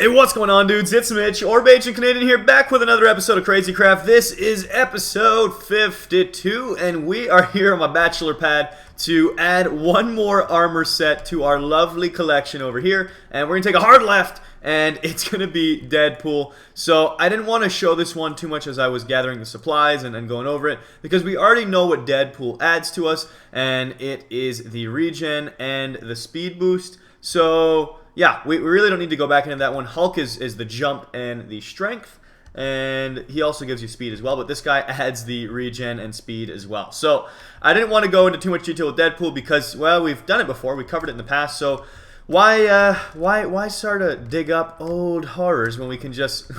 Hey, what's going on, dudes? It's Mitch, or Agent Canadian here, back with another episode of Crazy Craft. This is episode 52, and we are here on my bachelor pad to add one more armor set to our lovely collection over here. And we're going to take a hard left, and it's going to be Deadpool. So I didn't want to show this one too much as I was gathering the supplies and going over it, because we already know what Deadpool adds to us, and it is the regen and the speed boost. So yeah, we really don't need to go back into that one. Hulk is the jump and the strength, and he also gives you speed as well, but this guy adds the regen and speed as well. So I didn't want to go into too much detail with Deadpool because, well, we've done it before. We covered it in the past, so why start to dig up old horrors when we can just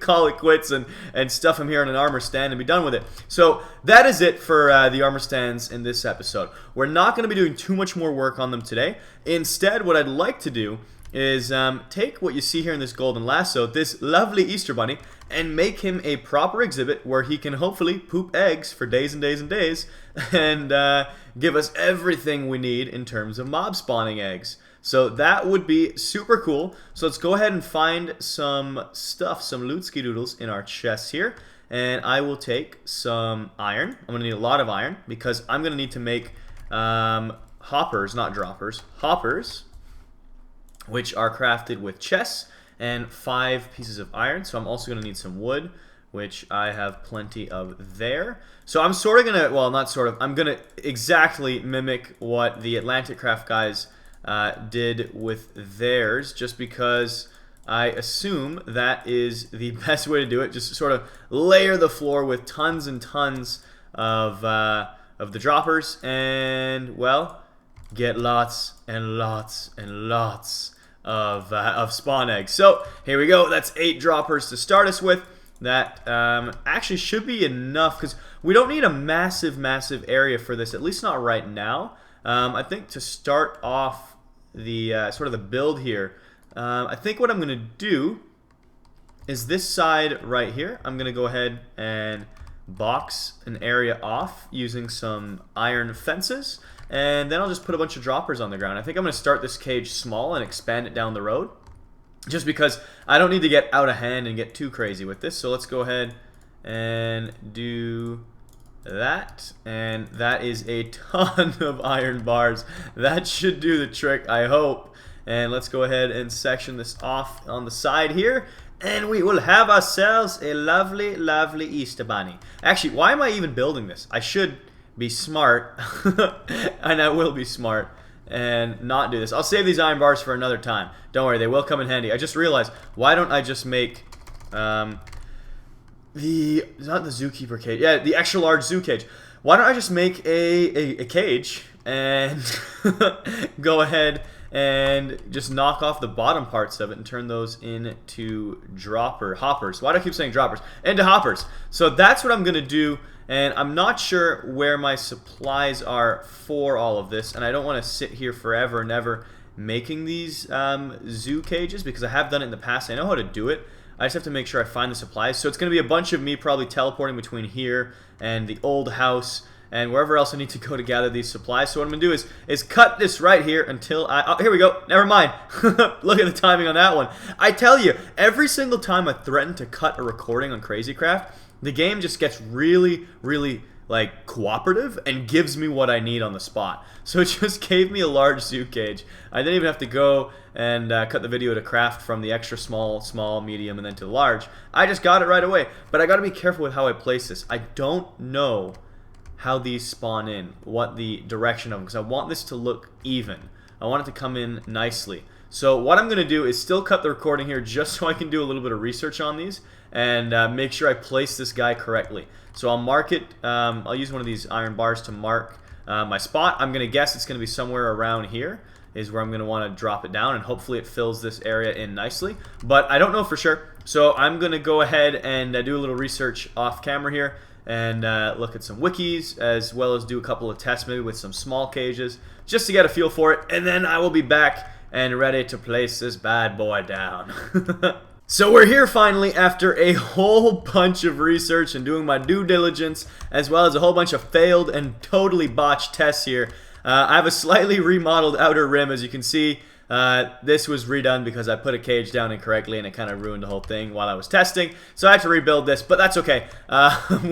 call it quits and stuff him here in an armor stand and be done with it? So that is it for the armor stands in this episode. We're not going to be doing too much more work on them today. Instead, what I'd like to do is take what you see here in this golden lasso, this lovely Easter bunny, and make him a proper exhibit where he can hopefully poop eggs for days and days and days and give us everything we need in terms of mob spawning eggs. So that would be super cool. So let's go ahead and find some stuff, some loot-ski doodles in our chests here. And I will take some iron. I'm going to need a lot of iron because I'm going to need to make hoppers, not droppers, hoppers, which are crafted with chests and 5 pieces of iron. So I'm also going to need some wood, which I have plenty of there. So I'm sort of going to, well, not sort of, I'm going to exactly mimic what the TheAtlanticCraft guys did with theirs, just because I assume that is the best way to do it. Just sort of layer the floor with tons and tons of the droppers, and well, get lots and lots and lots of spawn eggs. So here we go. That's 8 droppers to start us with. That actually should be enough because we don't need a massive area for this, at least not right now. I think to start off the sort of the build here, I think what I'm going to do is this side right here. I'm going to go ahead and box an area off using some iron fences, and then I'll just put a bunch of droppers on the ground. I think I'm going to start this cage small and expand it down the road, just because I don't need to get out of hand and get too crazy with this. So let's go ahead and do that, and that is a ton of iron bars. That should do the trick, I hope. And let's go ahead and section this off on the side here, and we will have ourselves a lovely Easter bunny. Actually, why am I even building this? I should be smart and I will be smart and not do this. I'll save these iron bars for another time. Don't worry, they will come in handy. I just realized, why don't I just make not the zookeeper cage. Yeah, the extra large zoo cage. Why don't I just make a cage and go ahead and just knock off the bottom parts of it and turn those into hoppers. Why do I keep saying droppers? Into hoppers. So that's what I'm going to do, and I'm not sure where my supplies are for all of this, and I don't want to sit here forever and ever making these zoo cages because I have done it in the past. I know how to do it. I just have to make sure I find the supplies. So it's going to be a bunch of me probably teleporting between here and the old house and wherever else I need to go to gather these supplies. So what I'm going to do is cut this right here until oh, here we go. Never mind. Look at the timing on that one. I tell you, every single time I threaten to cut a recording on Crazy Craft, the game just gets really like cooperative and gives me what I need on the spot. So it just gave me a large zoo cage. I didn't even have to go and cut the video to craft from the extra small, medium, and then to large. I just got it right away. But I got to be careful with how I place this. I don't know how these spawn in, what the direction of them, because I want this to look even. I want it to come in nicely. So what I'm going to do is still cut the recording here just so I can do a little bit of research on these and make sure I place this guy correctly. So I'll mark it, I'll use one of these iron bars to mark my spot. I'm going to guess it's going to be somewhere around here is where I'm going to want to drop it down, and hopefully it fills this area in nicely. But I don't know for sure, so I'm going to go ahead and do a little research off camera here and look at some wikis, as well as do a couple of tests maybe with some small cages, just to get a feel for it, and then I will be back and ready to place this bad boy down. So we're here finally after a whole bunch of research and doing my due diligence, as well as a whole bunch of failed and totally botched tests here. I have a slightly remodeled outer rim, as you can see. This was redone because I put a cage down incorrectly and it kind of ruined the whole thing while I was testing. So I had to rebuild this, but that's okay.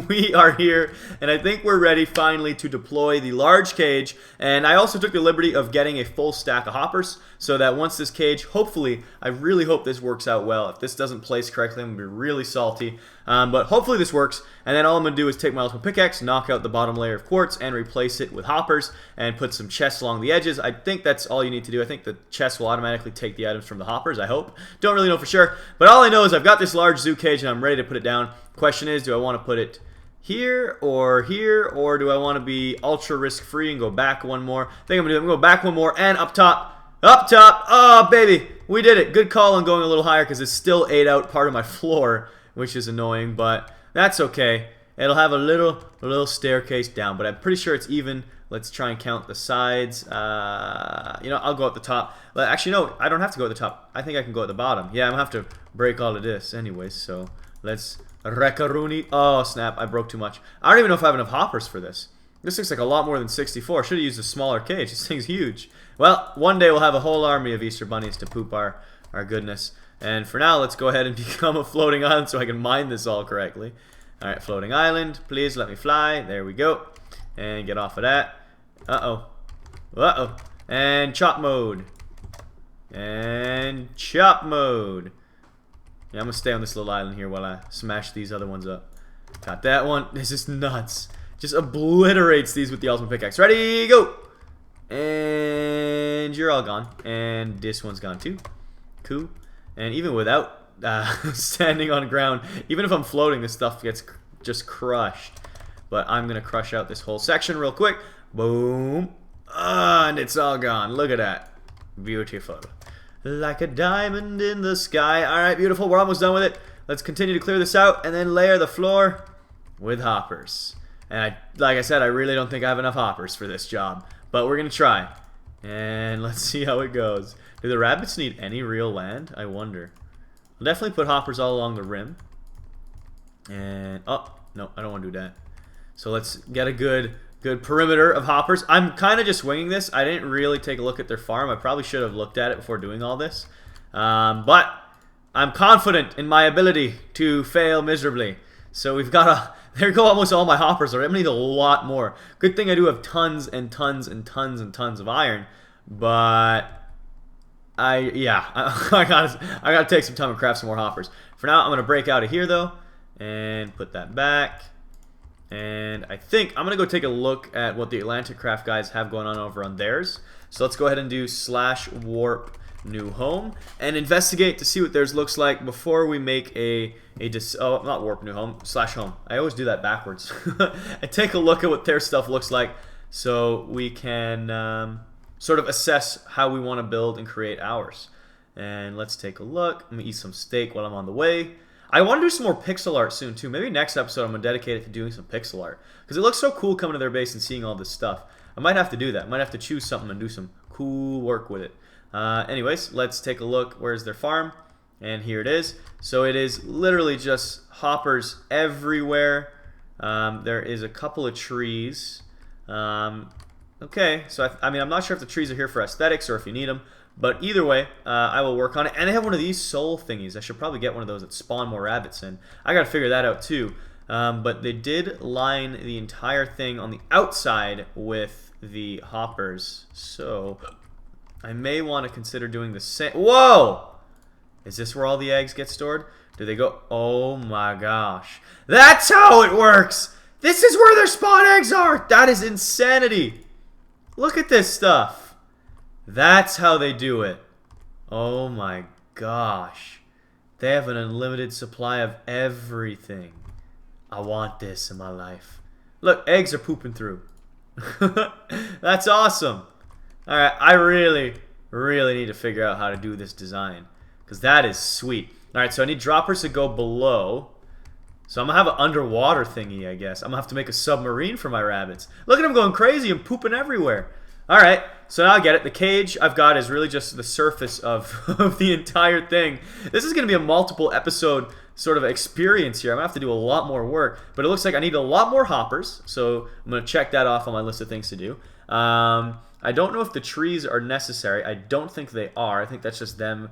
We are here, and I think we're ready finally to deploy the large cage. And I also took the liberty of getting a full stack of hoppers so that once this cage, hopefully, I really hope this works out well. If this doesn't place correctly, I'm going to be really salty. But hopefully this works, and then all I'm going to do is take my ultimate pickaxe, knock out the bottom layer of quartz, and replace it with hoppers, and put some chests along the edges. I think that's all you need to do. I think the chests will automatically take the items from the hoppers, I hope. Don't really know for sure, but all I know is I've got this large zoo cage, and I'm ready to put it down. Question is, do I want to put it here, or do I want to be ultra risk-free and go back one more? I think I'm going to go back one more, and up top. Up top! Oh, baby! We did it! Good call on going a little higher, because it's still ate out part of my floor, which is annoying, but that's okay. It'll have a little staircase down, but I'm pretty sure it's even. Let's try and count the sides. You know, I'll go at the top. Actually, no, I don't have to go at the top. I think I can go at the bottom. Yeah, I'm going to have to break all of this anyways, so let's... Rekaruni. Oh, snap, I broke too much. I don't even know if I have enough hoppers for this. This looks like a lot more than 64. Should have used a smaller cage. This thing's huge. Well, one day we'll have a whole army of Easter bunnies to poop our goodness. And for now, let's go ahead and become a floating island so I can mine this all correctly. Alright, floating island. Please let me fly. There we go. And get off of that. Uh-oh. Uh-oh. And chop mode. And chop mode. Yeah, I'm going to stay on this little island here while I smash these other ones up. Got that one. This is nuts. Just obliterates these with the ultimate pickaxe. Ready, go! And you're all gone. And this one's gone too. Cool. And even without standing on ground, even if I'm floating, this stuff gets just crushed. But I'm going to crush out this whole section real quick. Boom. And it's all gone. Look at that. Beautiful. Like a diamond in the sky. Alright, beautiful. We're almost done with it. Let's continue to clear this out and then layer the floor with hoppers. And like I said, I really don't think I have enough hoppers for this job. But we're going to try. And let's see how it goes. Do the rabbits need any real land? I wonder. I'll definitely put hoppers all along the rim. And, oh, no, I don't want to do that. So let's get a good perimeter of hoppers. I'm kind of just winging this. I didn't really take a look at their farm. I probably should have looked at it before doing all this. But I'm confident in my ability to fail miserably. So we've got a... There go almost all my hoppers already. I'm going to need a lot more. Good thing I do have tons and tons and tons and tons of iron. But... I gotta take some time and craft some more hoppers. For now, I'm going to break out of here, though. And put that back. And I think I'm going to go take a look at what the TheAtlanticCraft guys have going on over on theirs. So let's go ahead and do /warp new home and investigate to see what theirs looks like before we make not warp new home, /home. I always do that backwards. And take a look at what their stuff looks like so we can sort of assess how we want to build and create ours. And let's take a look. I'm going to eat some steak while I'm on the way. I want to do some more pixel art soon too. Maybe next episode I'm going to dedicate it to doing some pixel art. Because it looks so cool coming to their base and seeing all this stuff. I might have to do that. I might have to choose something and do some cool work with it. Anyways, let's take a look. Where's their farm? And here it is. So it is literally just hoppers everywhere. There is a couple of trees. Okay, so I mean, I'm not sure if the trees are here for aesthetics or if you need them. But either way, I will work on it. And they have one of these soul thingies. I should probably get one of those that spawn more rabbits in. I gotta figure that out too. But they did line the entire thing on the outside with the hoppers. So I may want to consider doing the same. Whoa! Is this where all the eggs get stored? Do they go? Oh my gosh. That's how it works! This is where their spawn eggs are! That is insanity! Look at this stuff. That's how they do it. Oh my gosh. They have an unlimited supply of everything. I want this in my life. Look, eggs are pooping through. That's awesome. Alright, I really need to figure out how to do this design. Because that is sweet. Alright, so I need droppers to go below. So I'm going to have an underwater thingy, I guess. I'm going to have to make a submarine for my rabbits. Look at them going crazy and pooping everywhere. Alright, so now I get it. The cage I've got is really just the surface of the entire thing. This is going to be a multiple episode sort of experience here. I'm going to have to do a lot more work, but it looks like I need a lot more hoppers, so I'm going to check that off on my list of things to do. I don't know if the trees are necessary. I don't think they are. I think that's just them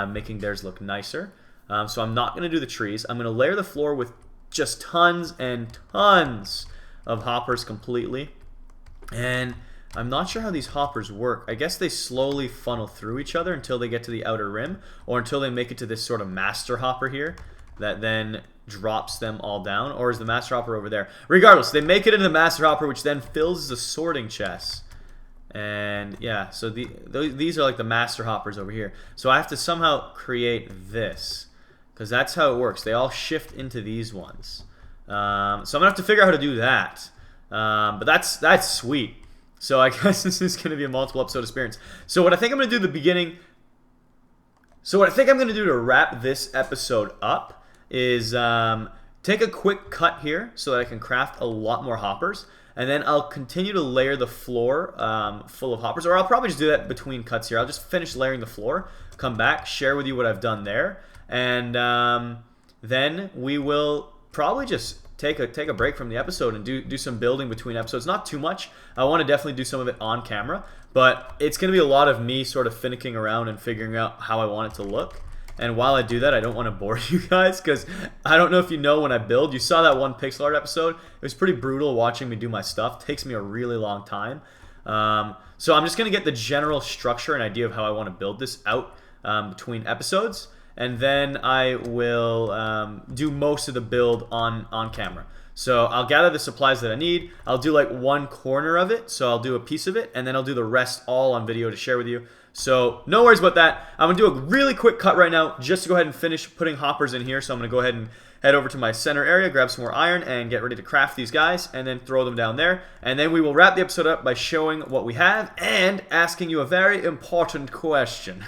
making theirs look nicer. So I'm not going to do the trees. I'm going to layer the floor with just tons and tons of hoppers completely. And I'm not sure how these hoppers work. I guess they slowly funnel through each other until they get to the outer rim, or until they make it to this sort of master hopper here that then drops them all down. Or is the master hopper over there? Regardless, they make it into the master hopper, which then fills the sorting chest. And yeah, so these are like the master hoppers over here. So I have to somehow create this, because that's how it works. They all shift into these ones. So I'm gonna have to figure out how to do that. But that's sweet. So I guess this is gonna be a multiple episode experience. So what I think I'm gonna do at the beginning. So what I think I'm gonna do to wrap this episode up is take a quick cut here so that I can craft a lot more hoppers. And then I'll continue to layer the floor full of hoppers. Or I'll probably just do that between cuts here. I'll just finish layering the floor, come back, share with you what I've done there. And then we will probably just take a break from the episode and do some building between episodes. Not too much. I want to definitely do some of it on camera. But it's going to be a lot of me sort of finicking around and figuring out how I want it to look. And while I do that, I don't want to bore you guys, because I don't know if you know when I build. You saw that one pixel art episode. It was pretty brutal watching me do my stuff. It takes me a really long time. So I'm just going to get the general structure and idea of how I want to build this out between episodes. And then I will do most of the build on camera. So I'll gather the supplies that I need. I'll do like one corner of it. So I'll do a piece of it. And then I'll do the rest all on video to share with you. So no worries about that. I'm going to do a really quick cut right now just to go ahead and finish putting hoppers in here. So I'm going to go ahead and head over to my center area, grab some more iron, and get ready to craft these guys, and then throw them down there. And then we will wrap the episode up by showing what we have and asking you a very important question.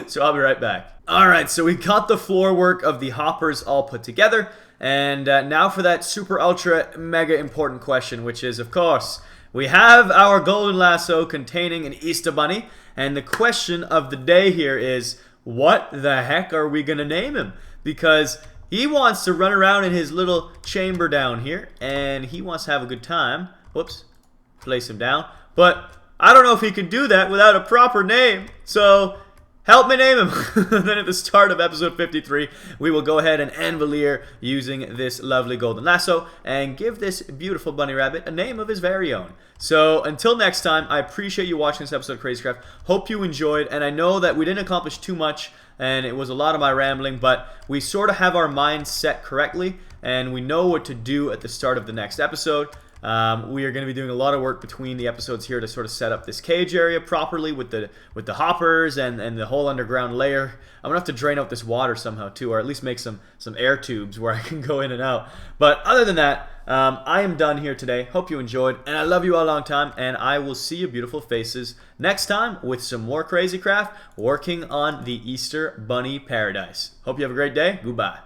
So I'll be right back. Alright, so we got the floor work of the hoppers all put together. And now for that super ultra mega important question, which is, of course, we have our golden lasso containing an Easter bunny. And the question of the day here is, what the heck are we going to name him? Because he wants to run around in his little chamber down here, and he wants to have a good time. Whoops, place him down. But I don't know if he can do that without a proper name. So help me name him. Then at the start of episode 53, we will go ahead and envelier using this lovely golden lasso and give this beautiful bunny rabbit a name of his very own. So until next time, I appreciate you watching this episode of CrazyCraft. Hope you enjoyed, and I know that we didn't accomplish too much, and it was a lot of my rambling, but we sort of have our minds set correctly, and we know what to do at the start of the next episode. We are going to be doing a lot of work between the episodes here to sort of set up this cage area properly with the hoppers and the whole underground layer. I'm going to have to drain out this water somehow too, or at least make some air tubes where I can go in and out. But other than that, I am done here today. Hope you enjoyed, and I love you all a long time, and I will see your beautiful faces next time with some more CrazyCraft working on the Easter Bunny Paradise. Hope you have a great day. Goodbye.